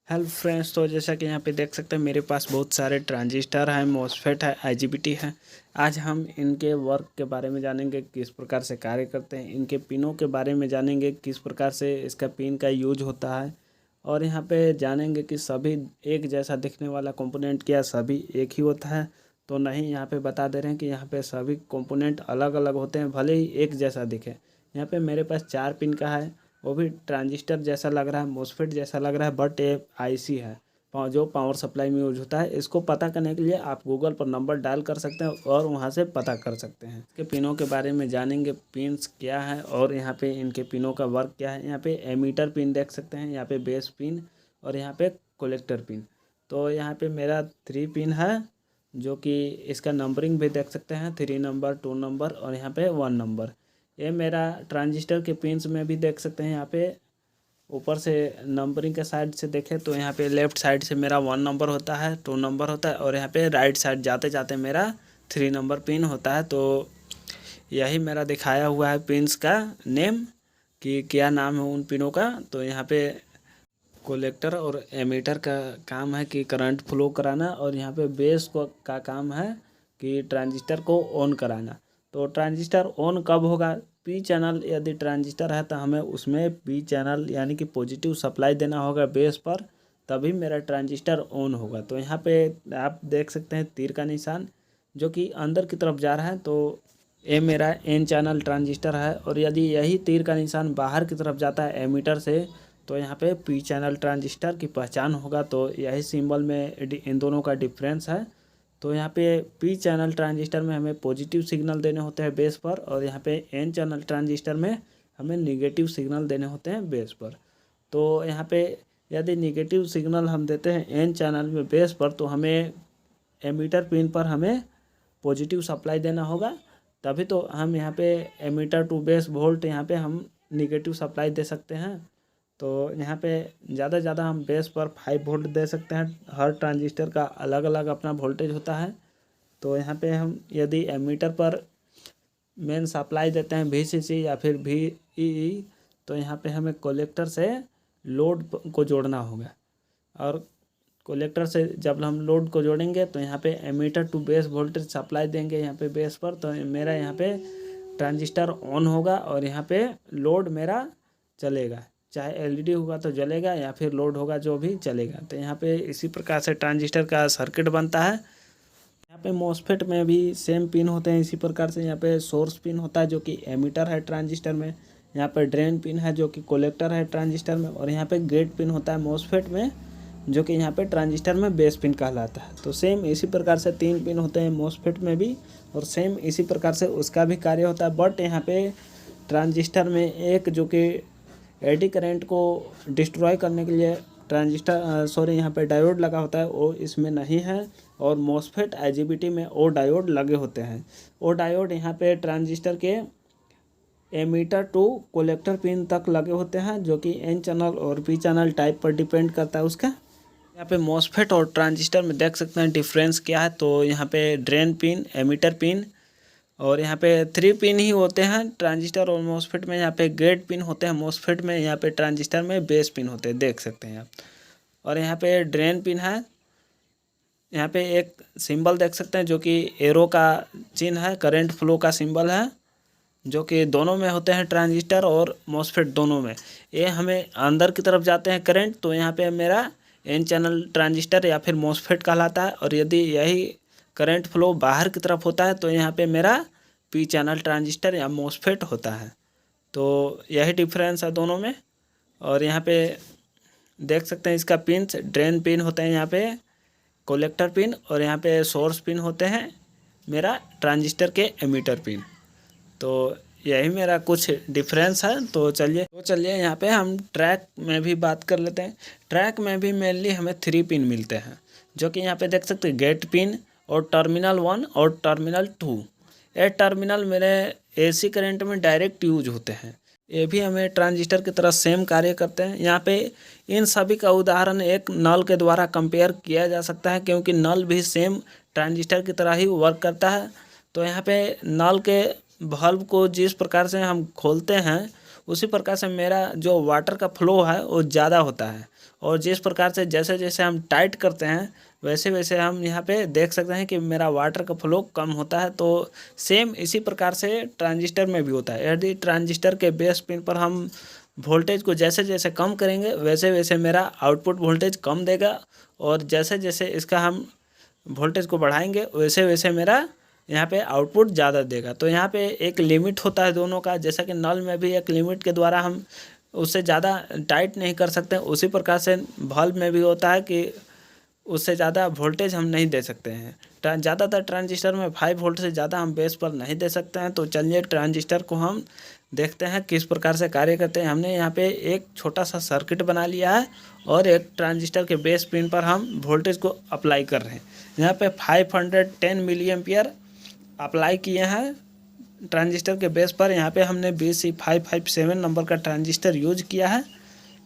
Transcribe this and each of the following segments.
Hello friends, तो जैसा कि यहाँ पे देख सकते हैं मेरे पास बहुत सारे ट्रांजिस्टर हैं, मॉसफेट है, आईजीबीटी है। आज हम इनके वर्क के बारे में जानेंगे, किस प्रकार से कार्य करते हैं। इनके पिनों के बारे में जानेंगे, किस प्रकार से इसका पिन का यूज होता है। और यहाँ पे जानेंगे कि सभी एक जैसा दिखने वाला कंपोनेंट क्या सभी एक ही होता है तो नहीं। यहाँ पे बता दे रहे हैं कि यहाँ पे सभी कंपोनेंट अलग अलग होते हैं, भले ही एक जैसा दिखे। यहाँ पे मेरे पास 4 पिन का है, वो भी ट्रांजिस्टर जैसा लग रहा है, मॉसफेट जैसा लग रहा है, बट ये आईसी है जो पावर सप्लाई में यूज होता है। इसको पता करने के लिए आप गूगल पर नंबर डायल कर सकते हैं और वहां से पता कर सकते हैं। इसके पिनों के बारे में जानेंगे, पिन्स क्या है और यहाँ पे इनके पिनों का वर्क क्या है। यहाँ पे एमीटर पिन देख सकते हैं, यहाँ पे बेस पिन और यहाँ पे कलेक्टर पिन। तो यहाँ पे मेरा 3 पिन है, जो कि इसका नंबरिंग भी देख सकते हैं, 3 नंबर, 2 नंबर और यहाँ पे 1 नंबर। ये मेरा ट्रांजिस्टर के पिन्स में भी देख सकते हैं। यहाँ पे ऊपर से नंबरिंग के साइड से देखें तो यहाँ पे लेफ्ट साइड से मेरा 1 नंबर होता है, 2 नंबर होता है और यहाँ पे राइट साइड जाते जाते मेरा 3 नंबर पिन होता है। तो यही मेरा दिखाया हुआ है पिन्स का नेम, कि क्या नाम है उन पिनों का। तो यहाँ पे कोलेक्टर और एमीटर का काम है कि करंट फ्लो कराना, और यहाँ पे बेस को का काम है कि ट्रांजिस्टर को ऑन कराना। तो ट्रांजिस्टर ऑन कब होगा? पी चैनल यदि ट्रांजिस्टर है तो हमें उसमें पी चैनल यानी कि पॉजिटिव सप्लाई देना होगा बेस पर, तभी मेरा ट्रांजिस्टर ऑन होगा। तो यहाँ पे आप देख सकते हैं तीर का निशान जो कि अंदर की तरफ जा रहा है, तो ये मेरा एन चैनल ट्रांजिस्टर है। और यदि यही तीर का निशान बाहर की तरफ जाता है एमीटर से, तो यहाँ पे पी चैनल ट्रांजिस्टर की पहचान होगा। तो यही सिंबल में इन दोनों का डिफरेंस है। तो यहाँ पे पी चैनल ट्रांजिस्टर में हमें पॉजिटिव सिग्नल देने होते हैं बेस पर, और यहाँ पे एन चैनल ट्रांजिस्टर में हमें निगेटिव सिग्नल देने होते हैं बेस पर। तो यहाँ पे यदि निगेटिव सिग्नल हम देते हैं एन चैनल में बेस पर, तो हमें एमीटर पिन पर हमें पॉजिटिव सप्लाई देना होगा, तभी तो हम यहाँ पे एमीटर टू बेस वोल्ट यहाँ पे हम निगेटिव सप्लाई दे सकते हैं। तो यहाँ पे ज़्यादा से ज़्यादा हम बेस पर 5 वोल्ट दे सकते हैं। हर ट्रांजिस्टर का अलग अलग अपना वोल्टेज होता है। तो यहाँ पे हम यदि एमीटर पर मेन सप्लाई देते हैं VCC या फिर VEE, तो यहाँ पे हमें कलेक्टर से लोड को जोड़ना होगा। और कलेक्टर से जब हम लोड को जोड़ेंगे तो यहाँ पे emitter to base voltage supply देंगे यहाँ पे बेस पर, तो मेरा यहाँ पे ट्रांजिस्टर ऑन होगा और यहाँ पे लोड मेरा चलेगा, चाहे एलईडी होगा तो जलेगा या फिर लोड होगा जो भी चलेगा। तो यहाँ पे इसी प्रकार से ट्रांजिस्टर का सर्किट बनता है। यहाँ पे मॉसफेट में भी सेम पिन होते हैं इसी प्रकार से। यहाँ पे सोर्स पिन होता है जो कि एमीटर है ट्रांजिस्टर में, यहाँ पे ड्रेन पिन है जो कि कलेक्टर है ट्रांजिस्टर में, और यहाँ पे गेट पिन होता है मॉसफेट में जो कि यहाँ पे ट्रांजिस्टर में बेस पिन कहलाता है। तो सेम इसी प्रकार से 3 पिन होते हैं मॉसफेट में भी, और सेम इसी प्रकार से उसका भी कार्य होता है। बट यहाँ पे ट्रांजिस्टर में एक जो कि एडी करंट को डिस्ट्रॉय करने के लिए यहाँ पे डायोड लगा होता है, वो इसमें नहीं है। और मॉसफेट आईजीबीटी में वो डायोड लगे होते हैं। वो डायोड यहाँ पे ट्रांजिस्टर के एमीटर टू कलेक्टर पिन तक लगे होते हैं, जो कि एन चैनल और पी चैनल टाइप पर डिपेंड करता है उसका। यहाँ पे मॉसफेट और ट्रांजिस्टर में देख सकते हैं डिफरेंस क्या है। तो यहाँ पे ड्रेन पिन, एमीटर पिन, और यहाँ पे 3 पिन ही होते हैं ट्रांजिस्टर और मॉसफेट में। यहाँ पे गेट पिन होते हैं मॉसफेट में, यहाँ पे ट्रांजिस्टर में बेस पिन होते हैं, देख सकते हैं आप। और यहाँ पे ड्रेन पिन है, यहाँ पे एक सिंबल देख सकते हैं जो कि एरो का चिन्ह है, करंट फ्लो का सिंबल है, जो कि दोनों में होते हैं ट्रांजिस्टर और मॉसफेट दोनों में। ये हमें अंदर की तरफ जाते हैं करंट, तो यहाँ पे मेरा एन चैनल ट्रांजिस्टर या फिर मॉसफेट कहलाता है। और यदि यही करंट फ्लो बाहर की तरफ होता है तो यहाँ पे मेरा पी चैनल ट्रांजिस्टर या मॉसफेट होता है। तो यही डिफरेंस है दोनों में। और यहाँ पे देख सकते हैं इसका पिन्स, ड्रेन पिन होते हैं यहाँ पे, कलेक्टर पिन, और यहाँ पे सोर्स पिन होते हैं मेरा ट्रांजिस्टर के एमीटर पिन। तो यही मेरा कुछ डिफरेंस है। तो चलिए यहाँ पे हम ट्रैक में भी बात कर लेते हैं। ट्रैक में भी मेनली हमें 3 पिन मिलते हैं, जो कि यहाँ पे देख सकते हैं गेट पिन और टर्मिनल 1 और टर्मिनल 2। ये टर्मिनल मेरे एसी करंट में डायरेक्ट यूज होते हैं। ये भी हमें ट्रांजिस्टर की तरह सेम कार्य करते हैं। यहाँ पे इन सभी का उदाहरण एक नल के द्वारा कंपेयर किया जा सकता है, क्योंकि नल भी सेम ट्रांजिस्टर की तरह ही वर्क करता है। तो यहाँ पे नल के बल्ब को जिस प्रकार से हम खोलते हैं, उसी प्रकार से मेरा जो वाटर का फ्लो है वो ज़्यादा होता है, और जिस प्रकार से जैसे जैसे हम टाइट करते हैं वैसे वैसे हम यहाँ पे देख सकते हैं कि मेरा वाटर का फ्लो कम होता है। तो सेम इसी प्रकार से ट्रांजिस्टर में भी होता है। यदि ट्रांजिस्टर के बेस पिन पर हम वोल्टेज को जैसे जैसे कम करेंगे वैसे वैसे मेरा आउटपुट वोल्टेज कम देगा, और जैसे जैसे इसका हम वोल्टेज को बढ़ाएंगे वैसे वैसे मेरा यहाँ पे आउटपुट ज़्यादा देगा। तो यहाँ पे एक लिमिट होता है दोनों का, जैसा कि नल में भी एक लिमिट के द्वारा हम उससे ज़्यादा टाइट नहीं कर सकते, उसी प्रकार से बल्ब में भी होता है कि उससे ज़्यादा वोल्टेज हम नहीं दे सकते हैं। ज़्यादातर ट्रांजिस्टर में 5 वोल्ट से ज़्यादा हम बेस पर नहीं दे सकते हैं। तो चलिए ट्रांजिस्टर को हम देखते हैं किस प्रकार से कार्य करते हैं। हमने यहाँ पे एक छोटा सा सर्किट बना लिया है और एक ट्रांजिस्टर के बेस पिन पर हम वोल्टेज को अप्लाई कर रहे हैं। यहाँ पे 510 मिली एम्पियर अप्लाई किए हैं ट्रांजिस्टर के बेस पर। यहाँ पे हमने BC557 नंबर का ट्रांजिस्टर यूज किया है,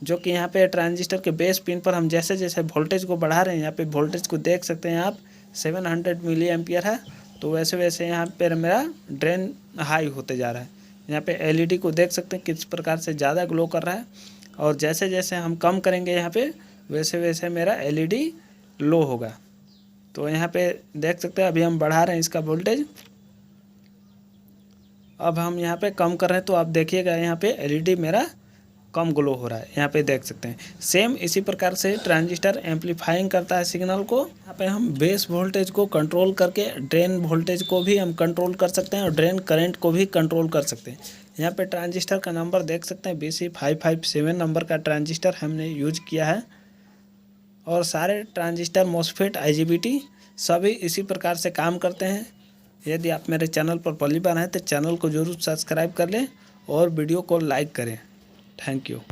जो कि यहाँ पे ट्रांजिस्टर के बेस पिन पर हम जैसे जैसे वोल्टेज को बढ़ा रहे हैं, यहाँ पे वोल्टेज को देख सकते हैं आप 700 मिली एम्पियर है। तो वैसे वैसे यहाँ पे मेरा ड्रेन हाई होते जा रहा है। यहाँ पे LED को देख सकते हैं किस प्रकार से ज़्यादा ग्लो कर रहा है, और जैसे जैसे हम कम करेंगे यहाँ पे वैसे वैसे मेरा LED लो होगा। तो यहाँ पे देख सकते हैं अभी हम बढ़ा रहे हैं इसका वोल्टेज, अब हम यहाँ पे कम कर रहे हैं। तो आप देखिएगा यहाँ पे LED मेरा कम ग्लो हो रहा है, यहाँ पे देख सकते हैं। सेम इसी प्रकार से ट्रांजिस्टर एम्पलीफाइंग करता है सिग्नल को। यहाँ पे हम बेस वोल्टेज को कंट्रोल करके ड्रेन वोल्टेज को भी हम कंट्रोल कर सकते हैं और ड्रेन करंट को भी कंट्रोल कर सकते हैं। यहाँ पे ट्रांजिस्टर का नंबर देख सकते हैं, BC557 नंबर का ट्रांजिस्टर हमने यूज किया है। और सारे ट्रांजिस्टर MOSFET IGBT सभी इसी प्रकार से काम करते हैं। यदि आप मेरे चैनल पर पहली बार हैं तो चैनल को जरूर सब्सक्राइब कर लें और वीडियो को लाइक करें। Thank you.